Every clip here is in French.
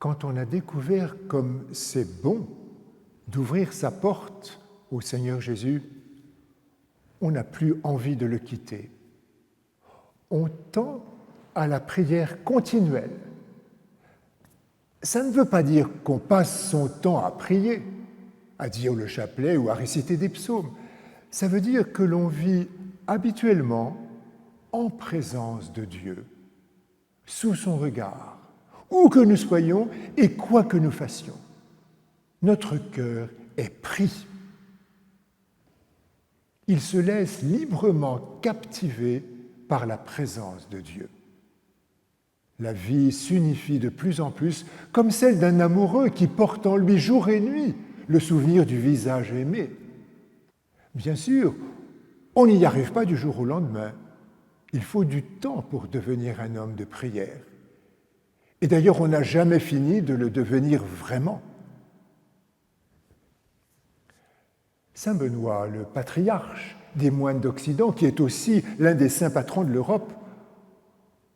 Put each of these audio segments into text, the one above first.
quand on a découvert comme c'est bon d'ouvrir sa porte au Seigneur Jésus, on n'a plus envie de le quitter. On tend à la prière continuelle. Ça ne veut pas dire qu'on passe son temps à prier, à dire le chapelet ou à réciter des psaumes. Ça veut dire que l'on vit habituellement en présence de Dieu, sous son regard, où que nous soyons et quoi que nous fassions. Notre cœur est pris. Il se laisse librement captiver par la présence de Dieu. La vie s'unifie de plus en plus comme celle d'un amoureux qui porte en lui jour et nuit le souvenir du visage aimé. Bien sûr, on n'y arrive pas du jour au lendemain. Il faut du temps pour devenir un homme de prière. Et d'ailleurs, on n'a jamais fini de le devenir vraiment. Saint Benoît, le patriarche des moines d'Occident, qui est aussi l'un des saints patrons de l'Europe,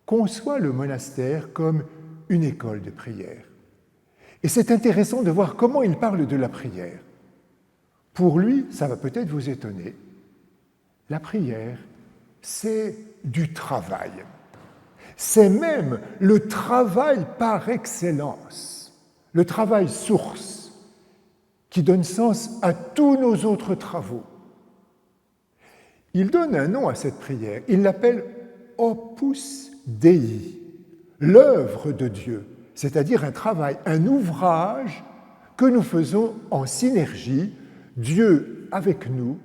conçoit le monastère comme une école de prière. Et c'est intéressant de voir comment il parle de la prière. Pour lui, ça va peut-être vous étonner, la prière, c'est du travail. C'est même le travail par excellence, le travail source, qui donne sens à tous nos autres travaux. Il donne un nom à cette prière, il l'appelle Opus Dei, l'œuvre de Dieu, c'est-à-dire un travail, un ouvrage que nous faisons en synergie, Dieu avec nous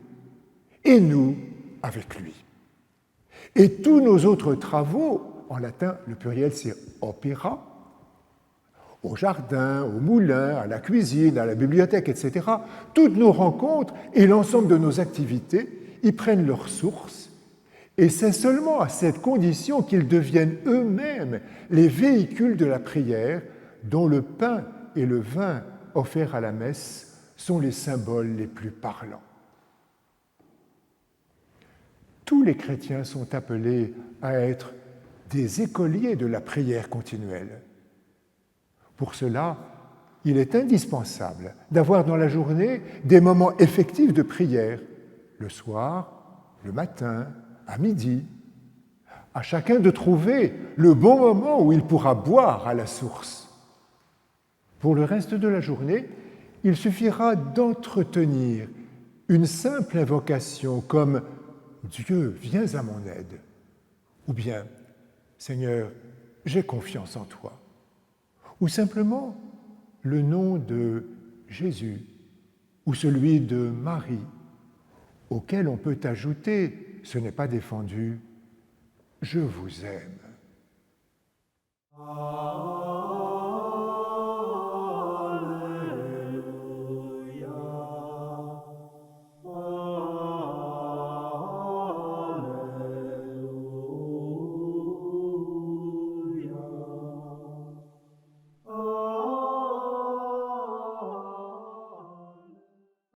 et nous avec lui. Et tous nos autres travaux, en latin le pluriel c'est opera, au jardin, au moulin, à la cuisine, à la bibliothèque, etc., toutes nos rencontres et l'ensemble de nos activités y prennent leur source. Et c'est seulement à cette condition qu'ils deviennent eux-mêmes les véhicules de la prière dont le pain et le vin offerts à la messe sont les symboles les plus parlants. Tous les chrétiens sont appelés à être des écoliers de la prière continuelle. Pour cela, il est indispensable d'avoir dans la journée des moments effectifs de prière, le soir, le matin, à midi, à chacun de trouver le bon moment où il pourra boire à la source. Pour le reste de la journée, il suffira d'entretenir une simple invocation comme « Dieu, viens à mon aide » ou bien « Seigneur, j'ai confiance en toi » ou simplement le nom de Jésus ou celui de Marie, auquel on peut ajouter, ce n'est pas défendu, « Je vous aime ».